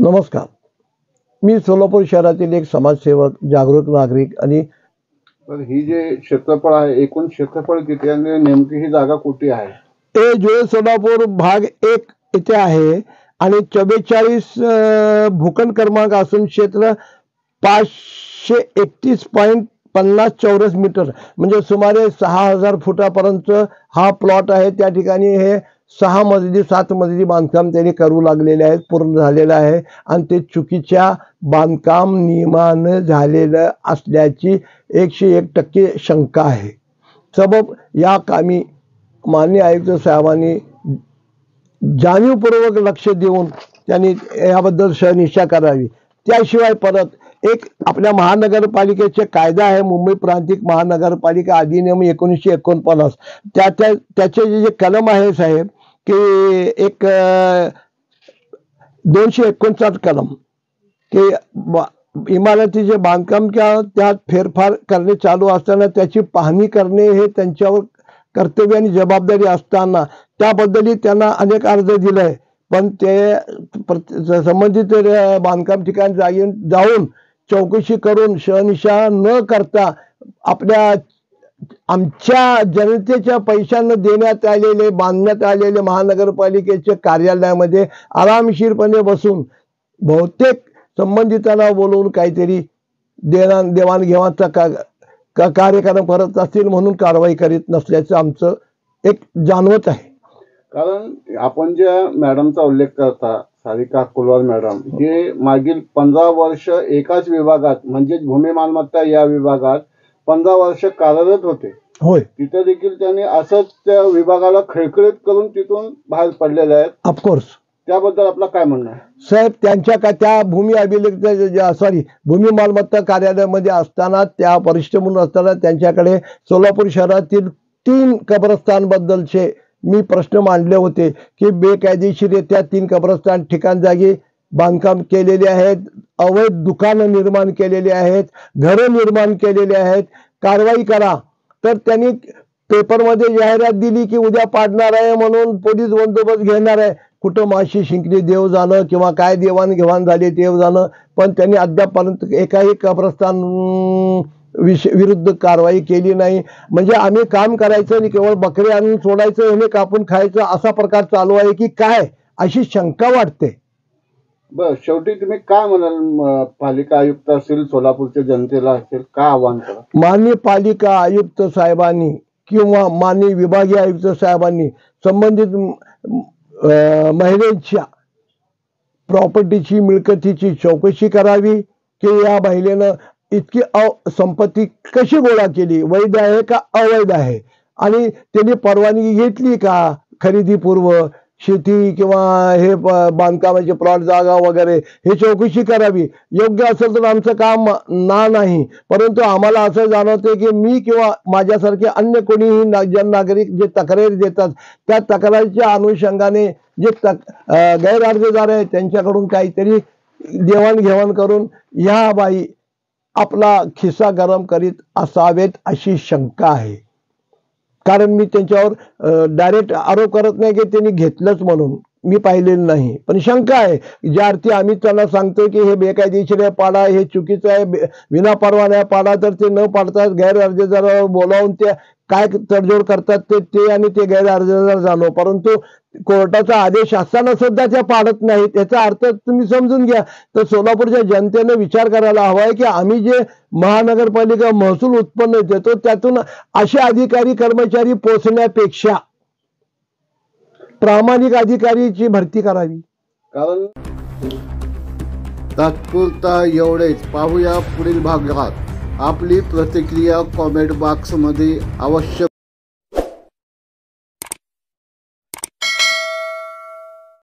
नमस्कार. मी सोलापूर शहरातील एक समाजसेवक, जागरूक नागरिक आणि तर ही जे क्षेत्रफळ आहे, एकूण क्षेत्रफळ किती आणि नेमकी ही जागा कुठे आहे? ए जुळे सोलापूर भाग 1 इथे आहे आणि 44 भूखंड क्रमांक असून क्षेत्र 531.50 चौरस मीटर म्हणजे सुमारे 6000 फुटापर्यंत हा प्लॉट आहे. त्या ठिकाणी हे 6 मजली 7 मजली बांधकाम त्यांनी करू लागलेले आहेत, पूर्ण झालेलं आहे आणि ते चुकीच्या बांधकाम नियमानं झालेलं असल्याची 101% शंका आहे. सबब या कामी माननीय आयुक्त साहेबांनी जाणीवपूर्वक लक्ष देऊन त्यांनी याबद्दल शहानिशा करावी. त्याशिवाय परत एक आपल्या महानगरपालिकेचे कायदा आहे, मुंबई प्रांतिक महानगरपालिका अधिनियम 1949. त्याचे जे कलम आहे साहेब की एक 259 कलम की इमारतीचे बांधकाम किंवा त्यात फेरफार करणे चालू असताना त्याची पाहणी करणे हे त्यांच्यावर कर्तव्य आणि जबाबदारी असताना त्याबद्दलही त्यांना अनेक अर्ज दिले, पण ते संबंधित बांधकाम ठिकाणी जाऊन चौकशी करून शहानिशा न करता आमच्या जनतेच्या पैशांना देण्यात आलेले बांधण्यात आलेले महानगरपालिकेच्या कार्यालयामध्ये आरामशीरपणे बसून बहुतेक संबंधितांना बोलवून काहीतरी देवाणघेवाणचा कार्यक्रम करत असतील म्हणून कारवाई करीत नसल्याचं आमचं एक जाणवत आहे. कारण आपण ज्या मॅडमचा उल्लेख करता सारिका कुलवार मॅडम, हे मागील 15 वर्ष एकाच विभागात म्हणजे भूमी मालमत्ता या विभागात 15 वर्ष कार्यरत होते. होय, तिथे देखील त्यांनी असंच त्या विभागाला खळखळीत करून तिथून बाहेर पडलेले आहेत. ऑफकोर्स. त्याबद्दल आपलं काय म्हणणं आहे साहेब? त्या भूमी भूमी मालमत्ता कार्यालयामध्ये असताना, त्या वरिष्ठ म्हणून असताना त्यांच्याकडे सोलापूर शहरातील 3 कब्रस्तान बद्दलचे मी प्रश्न मांडले होते की बेकायदेशीररित्या 3 कब्रस्तान ठिकाण जागी बांधकाम केलेले आहेत, अवैध दुकानं निर्माण केलेली आहेत, घरं निर्माण केलेली आहेत, कारवाई करा. तर त्यांनी पेपरमध्ये जाहिरात दिली की उद्या पाडणार आहे म्हणून, पोलीस बंदोबस्त घेणार आहे. कुठं माशी शिंकली देव जाणं किंवा काय देवाणघेवाण झाली देव जाणं, पण त्यांनी अद्यापपर्यंत एकाही कब्रस्तान विरुद्ध कारवाई केली नाही. म्हणजे आम्ही काम करायचं आणि केवळ बकरे आणून सोडायचं, हे कापून खायचं असा प्रकार चालू आहे की काय, अशी शंका वाटते. बरं, शेवटी तुम्ही काय म्हणाल? पालिका आयुक्त असेल, सोलापूरच्या जनतेला असेल, काय आव्हान करा? माननीय पालिका आयुक्त साहेबांनी किंवा माननीय विभागीय आयुक्त साहेबांनी संबंधित महिलेच्या प्रॉपर्टीची मिळकतीची चौकशी करावी की या महिलेनं इतकी संपत्ती कशी गोळा केली, वैध आहे का अवैध आहे, आणि त्यांनी परवानगी घेतली का खरेदीपूर्व, शेती किंवा हे बांधकामाचे प्लॉट जागा वगैरे, हे चौकशी करावी. योग्य असेल तर आमचं काम नाही, परंतु आम्हाला असं जाणवतं की मी किंवा माझ्यासारखे अन्य कोणीही जननागरिक जे तक्रारी देतात त्या तक्रारीच्या अनुषंगाने जे गैरअर्जदार आहेत त्यांच्याकडून काहीतरी देवाणघेवाण करून ह्या बाई आपला खिसा गरम करीत असावेत अशी शंका आहे. कारण मी त्यांच्यावर डायरेक्ट आरोप करत नाही की त्यांनी घेतलंच म्हणून, मी पाहिलेलं नाही, पण शंका आहे. ज्या अर्थी आम्ही त्यांना सांगतो की हे बेकायदेशीर आहे पाडा, हे चुकीचं आहे, विना परवाना पाडा, तर ते न पाडतात गैरअर्जदार बोलावून ते काय तडजोड करतात ते आणि ते गैरअर्जदार जाणो. परंतु कोर्टाचा आदेश असताना सुद्धा त्या पाडत नाहीत. याचा अर्थ तुम्ही समजून घ्या. तर सोलापूरच्या जनतेने विचार करायला हवा आहे की आम्ही जे महानगरपालिका महसूल उत्पन्न देतो त्यातून असे अधिकारी कर्मचारी पोचण्यापेक्षा प्रामाणिक अधिकारीची भरती करावी. कारण तात्पुरता एवढेच. पाहूया पुढील भागात. आपली प्रतिक्रिया कॉमेंट बॉक्समध्ये अवश्य